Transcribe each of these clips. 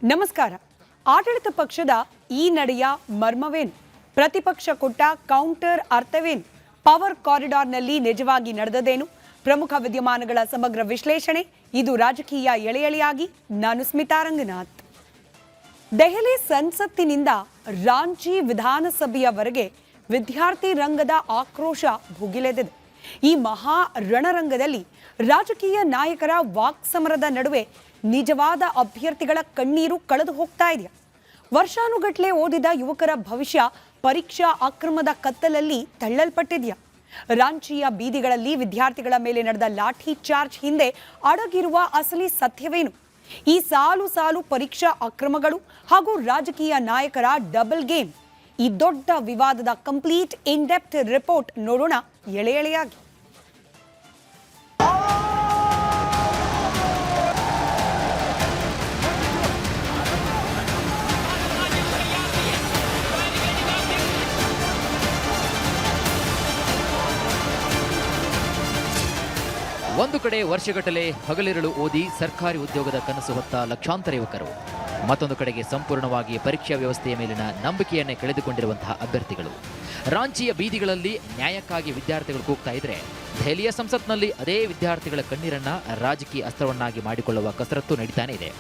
ನಮಸ್ಕಾರ. ಆಡಳಿತ ಪಕ್ಷದ ಈ ನಡೆಯ ಮರ್ಮವೇನು? ಪ್ರತಿಪಕ್ಷ ಕೊಟ್ಟ ಕೌಂಟರ್ ಅರ್ಥವೇನು? ಪವರ್ ಕಾರಿಡಾರ್ನಲ್ಲಿ ನಿಜವಾಗಿ ನಡೆದದೇನು? ಪ್ರಮುಖ ವಿದ್ಯಮಾನಗಳ ಸಮಗ್ರ ವಿಶ್ಲೇಷಣೆ. ಇದು ರಾಜಕೀಯ ಎಳೆಯಾಗಿ. ನಾನು ಸ್ಮಿತಾ ರಂಗನಾಥ್. ದೆಹಲಿ ಸಂಸತ್ತಿನಿಂದ ರಾಂಚಿ ವಿಧಾನಸಭೆಯವರೆಗೆ ವಿದ್ಯಾರ್ಥಿ ರಂಗದ ಆಕ್ರೋಶ ಭುಗಿಲೆದಿದೆ. ಈ ಮಹಾ ರಣರಂಗದಲ್ಲಿ ರಾಜಕೀಯ ನಾಯಕರ ವಾಕ್ಸಮರದ ನಡುವೆ ನಿಜವಾದ ಅಭ್ಯರ್ಥಿಗಳ ಕಣ್ಣೀರು ಕಳೆದು ಹೋಗ್ತಾ ಇದೆಯಾ? ವರ್ಷಾನುಗಟ್ಲೆ ಓದಿದ ಯುವಕರ ಭವಿಷ್ಯ ಪರೀಕ್ಷಾ ಅಕ್ರಮದ ಕತ್ತಲಲ್ಲಿ ತಳ್ಳಲ್ಪಟ್ಟಿದೆಯಾ? ರಾಂಚಿಯ ಬೀದಿಗಳಲ್ಲಿ ವಿದ್ಯಾರ್ಥಿಗಳ ಮೇಲೆ ನಡೆದ ಲಾಠಿ ಚಾರ್ಜ್ ಹಿಂದೆ ಅಡಗಿರುವ ಅಸಲಿ ಸತ್ಯವೇನು? ಈ ಸಾಲು ಸಾಲು ಪರೀಕ್ಷಾ ಅಕ್ರಮಗಳು ಹಾಗೂ ರಾಜಕೀಯ ನಾಯಕರ ಡಬಲ್ ಗೇಮ್, ಈ ದೊಡ್ಡ ವಿವಾದದ ಕಂಪ್ಲೀಟ್ ಇನ್ ಡೆಪ್ತ್ ರಿಪೋರ್ಟ್ ನೋಡೋಣ ಎಳೆಯಾಗಿ. ಒಂದು ಕಡೆ ವರ್ಷಗಟ್ಟಲೆ ಹಗಲಿರುಳು ಓದಿ ಸರ್ಕಾರಿ ಉದ್ಯೋಗದ ಕನಸು ಹೊತ್ತ ಲಕ್ಷಾಂತರ ಯುವಕರು, ಮತ್ತೊಂದು ಕಡೆಗೆ ಸಂಪೂರ್ಣವಾಗಿ ಪರೀಕ್ಷಾ ವ್ಯವಸ್ಥೆಯ ಮೇಲಿನ ನಂಬಿಕೆಯನ್ನೇ ಕಳೆದುಕೊಂಡಿರುವಂತಹ ಅಭ್ಯರ್ಥಿಗಳು. ರಾಂಚಿಯ ಬೀದಿಗಳಲ್ಲಿ ನ್ಯಾಯಕ್ಕಾಗಿ ವಿದ್ಯಾರ್ಥಿಗಳು ಕೂಗ್ತಾ ಇದ್ರೆ, ದೆಹಲಿಯ ಸಂಸತ್ನಲ್ಲಿ ಅದೇ ವಿದ್ಯಾರ್ಥಿಗಳ ಕಣ್ಣೀರನ್ನ ರಾಜಕೀಯ ಅಸ್ತ್ರವನ್ನಾಗಿ ಮಾಡಿಕೊಳ್ಳುವ ಕಸರತ್ತು ನಡೀತಾನೆ ಇದೆ.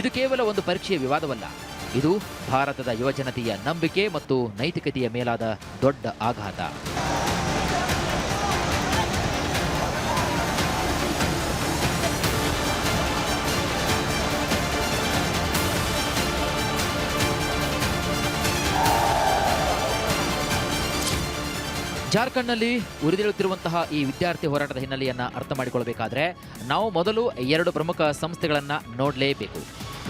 ಇದು ಕೇವಲ ಒಂದು ಪರೀಕ್ಷೆಯ ವಿವಾದವಲ್ಲ, ಇದು ಭಾರತದ ಯುವಜನತೆಯ ನಂಬಿಕೆ ಮತ್ತು ನೈತಿಕತೆಯ ಮೇಲಾದ ದೊಡ್ಡ ಆಘಾತ. ಜಾರ್ಖಂಡ್ನಲ್ಲಿ ಉರಿದೇಳುತ್ತಿರುವಂತಹ ಈ ವಿದ್ಯಾರ್ಥಿ ಹೋರಾಟದ ಹಿನ್ನೆಲೆಯನ್ನ ಅರ್ಥ ಮಾಡಿಕೊಳ್ಳಬೇಕಾದ್ರೆ ನಾವು ಮೊದಲು ಎರಡು ಪ್ರಮುಖ ಸಂಸ್ಥೆಗಳನ್ನ ನೋಡಲೇಬೇಕು.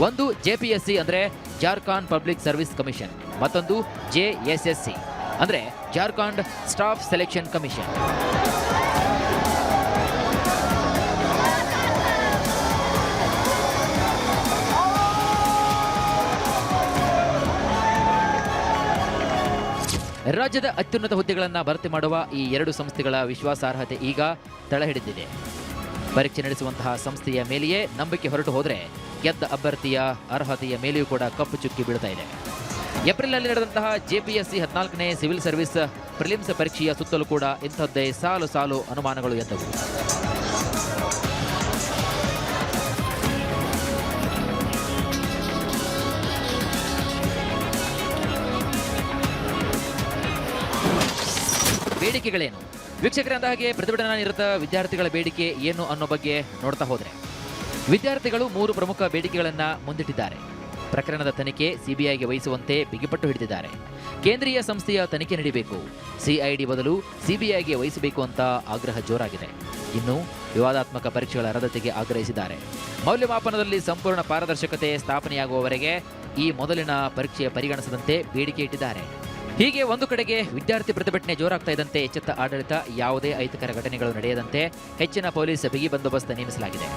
ಒಂದು JPSC ಅಂದ್ರೆ ಜಾರ್ಖಂಡ್ ಪಬ್ಲಿಕ್ ಸರ್ವಿಸ್ ಕಮಿಷನ್, ಮತ್ತೊಂದು JSSC ಅಂದ್ರೆ ಜಾರ್ಖಂಡ್ ಸ್ಟಾಫ್ ಸೆಲೆಕ್ಷನ್ ಕಮಿಷನ್. ರಾಜ್ಯದ ಅತ್ಯುನ್ನತ ಹುದ್ದೆಗಳನ್ನು ಭರ್ತಿ ಮಾಡುವ ಈ ಎರಡು ಸಂಸ್ಥೆಗಳ ವಿಶ್ವಾಸಾರ್ಹತೆ ಈಗ ತಳಹಿಡಿದಿದೆ. ಪರೀಕ್ಷೆ ನಡೆಸುವಂತಹ ಸಂಸ್ಥೆಯ ಮೇಲೆಯೇ ನಂಬಿಕೆ ಹೊರಟು ಹೋದರೆ ಗೆದ್ದ ಅಭ್ಯರ್ಥಿಯ ಅರ್ಹತೆಯ ಮೇಲೆಯೂ ಕೂಡ ಕಪ್ಪು ಚುಕ್ಕಿ ಬೀಳ್ತಾ ಇದೆ. ಏಪ್ರಿಲ್ನಲ್ಲಿ ನಡೆದಂತಹ JPSC 14ನೇ ಸಿವಿಲ್ ಸರ್ವಿಸ್ ಪ್ರಿಲಿಮ್ಸ್ ಪರೀಕ್ಷೆಯ ಸುತ್ತಲೂ ಕೂಡ ಇಂಥದ್ದೇ ಸಾಲು ಸಾಲು ಅನುಮಾನಗಳು ಎದ್ದವು. ಬೇಡಿಕೆಗಳೇನು? ವೀಕ್ಷಕರಂದ ಹಾಗೆ ಪ್ರತಿಭಟನಾ ನಿರತ ವಿದ್ಯಾರ್ಥಿಗಳ ಬೇಡಿಕೆ ಏನು ಅನ್ನೋ ಬಗ್ಗೆ ನೋಡ್ತಾ ಹೋದ್ರೆ, ವಿದ್ಯಾರ್ಥಿಗಳು 3 ಪ್ರಮುಖ ಬೇಡಿಕೆಗಳನ್ನ ಮುಂದಿಟ್ಟಿದ್ದಾರೆ. ಪ್ರಕರಣದ ತನಿಖೆ CBIಗೆ ವಹಿಸುವಂತೆ ಬಿಗಿಪಟ್ಟು ಹಿಡಿದಿದ್ದಾರೆ. ಕೇಂದ್ರೀಯ ಸಂಸ್ಥೆಯ ತನಿಖೆ ನಡೀಬೇಕು, CID ಬದಲು CBIಗೆ ವಹಿಸಬೇಕು ಅಂತ ಆಗ್ರಹ ಜೋರಾಗಿದೆ. ಇನ್ನು ವಿವಾದಾತ್ಮಕ ಪರೀಕ್ಷೆಗಳ ರದ್ದತಿಗೆ ಆಗ್ರಹಿಸಿದ್ದಾರೆ. ಮೌಲ್ಯಮಾಪನದಲ್ಲಿ ಸಂಪೂರ್ಣ ಪಾರದರ್ಶಕತೆ ಸ್ಥಾಪನೆಯಾಗುವವರೆಗೆ ಈ ಮೊದಲಿನ ಪರೀಕ್ಷೆಯ ಪರಿಗಣಿಸದಂತೆ ಬೇಡಿಕೆ ಇಟ್ಟಿದ್ದಾರೆ. ಹೀಗೆ ಒಂದು ಕಡೆಗೆ ವಿದ್ಯಾರ್ಥಿ ಪ್ರತಿಭಟನೆ ಜೋರಾಗ್ತಾ ಇದ್ದಂತೆ ಎಚ್ಚೆತ್ತ ಆಡಳಿತ ಯಾವುದೇ ಅಹಿತಕರ ಘಟನೆಗಳು ನಡೆಯದಂತೆ ಹೆಚ್ಚಿನ ಪೊಲೀಸ್ ಬಿಗಿ ಬಂದೋಬಸ್ತ್ ನೇಮಿಸಲಾಗಿದೆ.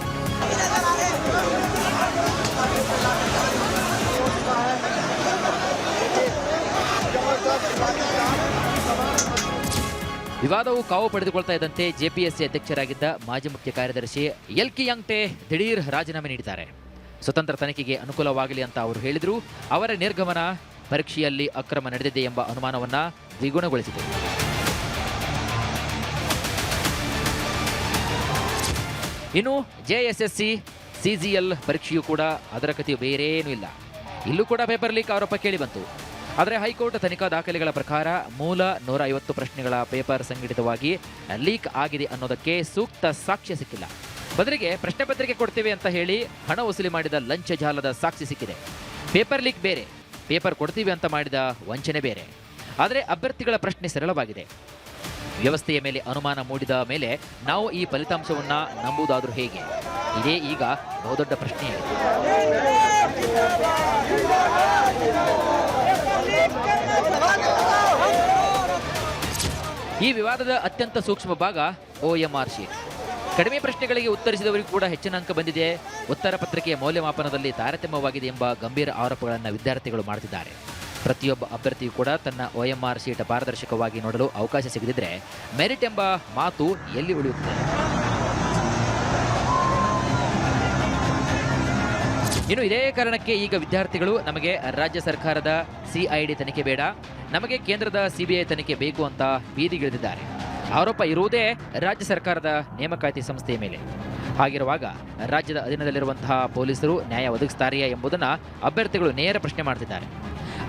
ವಿವಾದವು ಕಾವು ಪಡೆದುಕೊಳ್ತಾ ಇದ್ದಂತೆ JPSC ಅಧ್ಯಕ್ಷರಾಗಿದ್ದ ಮಾಜಿ ಮುಖ್ಯ ಕಾರ್ಯದರ್ಶಿ LK ಯಂಗ್ಟೆ ದಿಢೀರ್ ರಾಜೀನಾಮೆ ನೀಡಿದ್ದಾರೆ. ಸ್ವತಂತ್ರ ತನಿಖೆಗೆ ಅನುಕೂಲವಾಗಲಿ ಅಂತ ಅವರು ಹೇಳಿದ್ರು. ಅವರ ನಿರ್ಗಮನ ಪರೀಕ್ಷೆಯಲ್ಲಿ ಅಕ್ರಮ ನಡೆದಿದೆ ಎಂಬ ಅನುಮಾನವನ್ನ ದ್ವಿಗುಣಗೊಳಿಸಿದೆ. ಇನ್ನು JSSC CGL ಪರೀಕ್ಷೆಯೂ ಕೂಡ ಅದರ ಕಥೆಯು ಬೇರೇನೂ ಇಲ್ಲ. ಇಲ್ಲೂ ಕೂಡ ಪೇಪರ್ ಲೀಕ್ ಆರೋಪ ಕೇಳಿ ಬಂತು. ಆದರೆ ಹೈಕೋರ್ಟ್ ತನಿಖಾ ದಾಖಲೆಗಳ ಪ್ರಕಾರ ಮೂಲ 150 ಪ್ರಶ್ನೆಗಳ ಪೇಪರ್ ಸಂಘಟಿತವಾಗಿ ಲೀಕ್ ಆಗಿದೆ ಅನ್ನೋದಕ್ಕೆ ಸೂಕ್ತ ಸಾಕ್ಷ್ಯ ಸಿಕ್ಕಿಲ್ಲ. ಬದಲಿಗೆ ಪ್ರಶ್ನೆ ಪತ್ರಿಕೆ ಕೊಡ್ತೇವೆ ಅಂತ ಹೇಳಿ ಹಣ ವಸೂಲಿ ಮಾಡಿದ ಲಂಚ ಜಾಲದ ಸಾಕ್ಷಿ ಸಿಕ್ಕಿದೆ. ಪೇಪರ್ ಲೀಕ್ ಬೇರೆ, ಪೇಪರ್ ಕೊಡ್ತೀವಿ ಅಂತ ಮಾಡಿದ ವಂಚನೆ ಬೇರೆ. ಆದರೆ ಅಭ್ಯರ್ಥಿಗಳ ಪ್ರಶ್ನೆ ಸರಳವಾಗಿದೆ. ವ್ಯವಸ್ಥೆಯ ಮೇಲೆ ಅನುಮಾನ ಮೂಡಿದ ಮೇಲೆ ನಾವು ಈ ಫಲಿತಾಂಶವನ್ನ ನಂಬುವುದಾದ್ರೂ ಹೇಗೆ? ಇದೇ ಈಗ ಬಹುದೊಡ್ಡ ಪ್ರಶ್ನೆಯಾಗಿದೆ. ಈ ವಿವಾದದ ಅತ್ಯಂತ ಸೂಕ್ಷ್ಮ ಭಾಗ OMR ಶೀಟ್. ಕಡಿಮೆ ಪ್ರಶ್ನೆಗಳಿಗೆ ಉತ್ತರಿಸಿದವರಿಗೂ ಕೂಡ ಹೆಚ್ಚಿನ ಅಂಕ ಬಂದಿದೆ, ಉತ್ತರ ಪತ್ರಿಕೆಯ ಮೌಲ್ಯಮಾಪನದಲ್ಲಿ ತಾರತಮ್ಯವಾಗಿದೆ ಎಂಬ ಗಂಭೀರ ಆರೋಪಗಳನ್ನು ವಿದ್ಯಾರ್ಥಿಗಳು ಮಾಡುತ್ತಿದ್ದಾರೆ. ಪ್ರತಿಯೊಬ್ಬ ಅಭ್ಯರ್ಥಿಯೂ ಕೂಡ ತನ್ನ OMR ಶೀಟ್ ಪಾರದರ್ಶಕವಾಗಿ ನೋಡಲು ಅವಕಾಶ ಸಿಗದಿದ್ದರೆ ಮೆರಿಟ್ ಎಂಬ ಮಾತು ಎಲ್ಲಿ ಉಳಿಯುತ್ತದೆ? ಇನ್ನು ಇದೇ ಕಾರಣಕ್ಕೆ ಈಗ ವಿದ್ಯಾರ್ಥಿಗಳು ನಮಗೆ ರಾಜ್ಯ ಸರ್ಕಾರದ ಸಿಐಡಿ ತನಿಖೆ ಬೇಡ, ನಮಗೆ ಕೇಂದ್ರದ ಸಿಬಿಐ ತನಿಖೆ ಬೇಕು ಅಂತ ಬೀದಿಗಿಳಿದಿದ್ದಾರೆ. ಆರೋಪ ಇರುವುದೇ ರಾಜ್ಯ ಸರ್ಕಾರದ ನೇಮಕಾತಿ ಸಂಸ್ಥೆಯ ಮೇಲೆ. ಹಾಗಿರುವಾಗ ರಾಜ್ಯದ ಅಧೀನದಲ್ಲಿರುವಂತಹ ಪೊಲೀಸರು ನ್ಯಾಯ ಒದಗಿಸ್ತಾರೆಯೇ ಎಂಬುದನ್ನು ಅಭ್ಯರ್ಥಿಗಳು ನೇರ ಪ್ರಶ್ನೆ ಮಾಡ್ತಿದ್ದಾರೆ.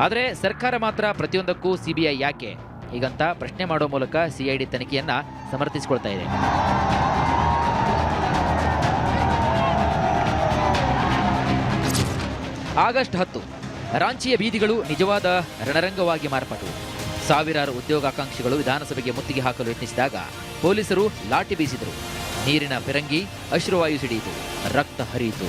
ಆದರೆ ಸರ್ಕಾರ ಮಾತ್ರ ಪ್ರತಿಯೊಂದಕ್ಕೂ ಸಿಬಿಐ ಯಾಕೆ ಹೀಗಂತ ಪ್ರಶ್ನೆ ಮಾಡುವ ಮೂಲಕ ಸಿಐಡಿ ತನಿಖೆಯನ್ನ ಸಮರ್ಥಿಸಿಕೊಳ್ತಾ ಇದೆ. ಆಗಸ್ಟ್ 10 ರಾಂಚಿಯ ಬೀದಿಗಳು ನಿಜವಾದ ರಣರಂಗವಾಗಿ ಮಾರ್ಪಟ್ಟವು. ಸಾವಿರಾರು ಉದ್ಯೋಗಾಕಾಂಕ್ಷಿಗಳು ವಿಧಾನಸಭೆಗೆ ಮುತ್ತಿಗೆ ಹಾಕಲು ಯತ್ನಿಸಿದಾಗ ಪೊಲೀಸರು ಲಾಠಿ ಬೀಸಿದರು. ನೀರಿನ ಫಿರಂಗಿ, ಅಶ್ರುವಾಯು ಸಿಡಿಯಿತು, ರಕ್ತ ಹರಿಯಿತು.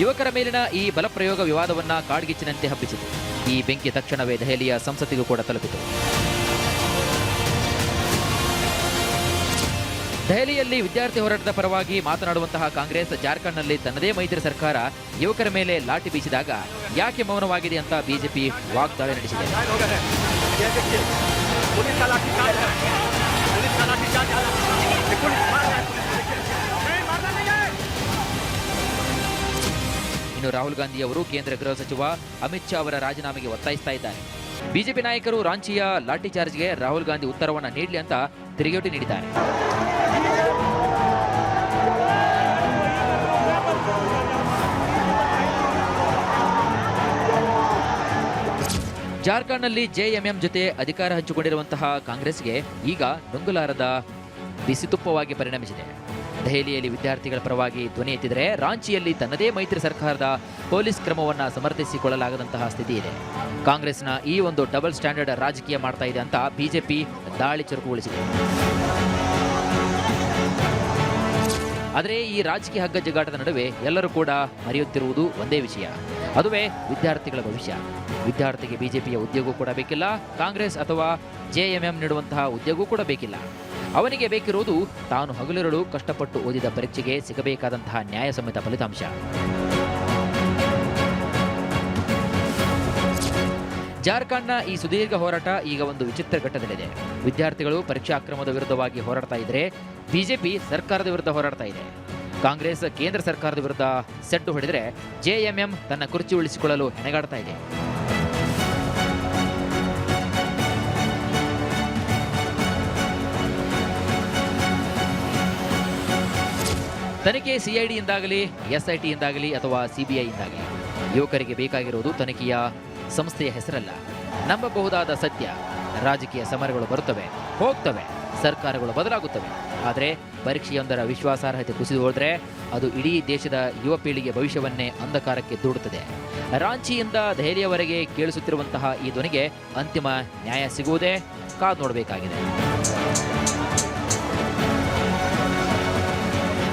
ಯುವಕರ ಮೇಲಿನ ಈ ಬಲಪ್ರಯೋಗ ವಿವಾದವನ್ನ ಕಾಡ್ಗಿಚ್ಚಿನಂತೆ ಹಬ್ಬಿಸಿತು. ಈ ಬೆಂಕಿ ತಕ್ಷಣವೇ ದೆಹಲಿಯ ಸಂಸತ್ತಿಗೂ ಕೂಡ ತಲುಪಿತು. ದೆಹಲಿಯಲ್ಲಿ ವಿದ್ಯಾರ್ಥಿ ಹೋರಾಟದ ಪರವಾಗಿ ಮಾತನಾಡುವಂತಹ ಕಾಂಗ್ರೆಸ್ ಜಾರ್ಖಂಡ್ನಲ್ಲಿ ತನ್ನದೇ ಮೈತ್ರಿ ಸರ್ಕಾರ ಯುವಕರ ಮೇಲೆ ಲಾಠಿ ಬೀಸಿದಾಗ ಯಾಕೆ ಮೌನವಾಗಿದೆ ಅಂತ ಬಿಜೆಪಿ ವಾಗ್ದಾಳಿ ನಡೆಸಿದೆ. ಇನ್ನು ರಾಹುಲ್ ಗಾಂಧಿ ಅವರು ಕೇಂದ್ರ ಗೃಹ ಸಚಿವ ಅಮಿತ್ ಶಾ ಅವರ ರಾಜೀನಾಮೆಗೆ ಒತ್ತಾಯಿಸ್ತಾ ಇದ್ದಾರೆ. ಬಿಜೆಪಿ ನಾಯಕರು ರಾಂಚಿಯ ಲಾಠಿ ಚಾರ್ಜ್ಗೆ ರಾಹುಲ್ ಗಾಂಧಿ ಉತ್ತರವನ್ನ ನೀಡಲಿ ಅಂತ ತಿರುಗೇಟು ನೀಡಿದ್ದಾರೆ. ಜಾರ್ಖಂಡ್ನಲ್ಲಿ ಜೆಎಂಎಂ ಜೊತೆ ಅಧಿಕಾರ ಹಂಚಿಕೊಂಡಿರುವಂತಹ ಕಾಂಗ್ರೆಸ್ಗೆ ಈಗ ನುಂಗಲಾರದ ಬಿಸಿತುಪ್ಪವಾಗಿ ಪರಿಣಮಿಸಿದೆ. ದೆಹಲಿಯಲ್ಲಿ ವಿದ್ಯಾರ್ಥಿಗಳ ಪರವಾಗಿ ಧ್ವನಿ ಎತ್ತಿದರೆ ರಾಂಚಿಯಲ್ಲಿ ತನ್ನದೇ ಮೈತ್ರಿ ಸರ್ಕಾರದ ಪೊಲೀಸ್ ಕ್ರಮವನ್ನು ಸಮರ್ಥಿಸಿಕೊಳ್ಳಲಾಗದಂತಹ ಸ್ಥಿತಿ ಇದೆ. ಕಾಂಗ್ರೆಸ್ನ ಈ ಒಂದು ಡಬಲ್ ಸ್ಟ್ಯಾಂಡರ್ಡ್ ರಾಜಕೀಯ ಮಾಡ್ತಾ ಇದೆ ಅಂತ ಬಿಜೆಪಿ ದಾಳಿ ಚುರುಕುಗೊಳಿಸಿದೆ. ಆದರೆ ಈ ರಾಜಕೀಯ ಹಗ್ಗ ಜಗ್ಗಾಟದ ನಡುವೆ ಎಲ್ಲರೂ ಕೂಡ ಮರೆಯುತ್ತಿರುವುದು ಒಂದೇ ವಿಷಯ, ಅದುವೇ ವಿದ್ಯಾರ್ಥಿಗಳ ಭವಿಷ್ಯ. ವಿದ್ಯಾರ್ಥಿಗೆ ಬಿಜೆಪಿಯ ಉದ್ಯೋಗ ಕೂಡ ಬೇಕಿಲ್ಲ, ಕಾಂಗ್ರೆಸ್ ಅಥವಾ ಜೆಎಂಎಂ ನೀಡುವಂತಹ ಉದ್ಯೋಗ ಕೂಡ ಬೇಕಿಲ್ಲ. ಅವನಿಗೆ ಬೇಕಿರುವುದು ತಾನು ಹಗಲಿರುಳು ಕಷ್ಟಪಟ್ಟು ಓದಿದ ಪರೀಕ್ಷೆಗೆ ಸಿಗಬೇಕಾದಂತಹ ನ್ಯಾಯಸಮ್ಮತ ಫಲಿತಾಂಶ. ಜಾರ್ಖಂಡ್ನ ಈ ಸುದೀರ್ಘ ಹೋರಾಟ ಈಗ ಒಂದು ವಿಚಿತ್ರ ಘಟ್ಟದಲ್ಲಿದೆ. ವಿದ್ಯಾರ್ಥಿಗಳು ಪರೀಕ್ಷಾ ಅಕ್ರಮದ ವಿರುದ್ಧವಾಗಿ ಹೋರಾಡ್ತಾ ಇದ್ರೆ, ಬಿಜೆಪಿ ಸರ್ಕಾರದ ವಿರುದ್ಧ ಹೋರಾಡ್ತಾ ಇದೆ. ಕಾಂಗ್ರೆಸ್ ಕೇಂದ್ರ ಸರ್ಕಾರದ ವಿರುದ್ಧ ಸೆಡ್ಡು ಹೊಡೆದರೆ, ಜೆಎಂಎಂ ತನ್ನ ಕುರ್ಚಿ ಉಳಿಸಿಕೊಳ್ಳಲು ಹೆಣಗಾಡ್ತಾ ಇದೆ. ತನಿಖೆ ಸಿಐಡಿಯಿಂದಾಗಲಿ, ಎಸ್ಐಟಿಯಿಂದಾಗಲಿ ಅಥವಾ ಸಿಬಿಐಯಿಂದಾಗಲಿ ಯುವಕರಿಗೆ ಬೇಕಾಗಿರುವುದು ತನಿಖೆಯ ಸಂಸ್ಥೆಯ ಹೆಸರಲ್ಲ, ನಂಬಬಹುದಾದ ಸತ್ಯ. ರಾಜಕೀಯ ಸಮರಗಳು ಬರುತ್ತವೆ, ಹೋಗ್ತವೆ, ಸರ್ಕಾರಗಳು ಬದಲಾಗುತ್ತವೆ. ಆದರೆ ಪರೀಕ್ಷೆಯೊಂದರ ವಿಶ್ವಾಸಾರ್ಹತೆ ಕುಸಿದು ಹೋದರೆ ಅದು ಇಡೀ ದೇಶದ ಯುವ ಪೀಳಿಗೆ ಭವಿಷ್ಯವನ್ನೇ ಅಂಧಕಾರಕ್ಕೆ ದೂಡುತ್ತದೆ. ರಾಂಚಿಯಿಂದ ದೆಹಲಿಯವರೆಗೆ ಕೇಳಿಸುತ್ತಿರುವಂತಹ ಈ ಧ್ವನಿಗೆ ಅಂತಿಮ ನ್ಯಾಯ ಸಿಗುವುದೇ ಕಾದು ನೋಡಬೇಕಾಗಿದೆ.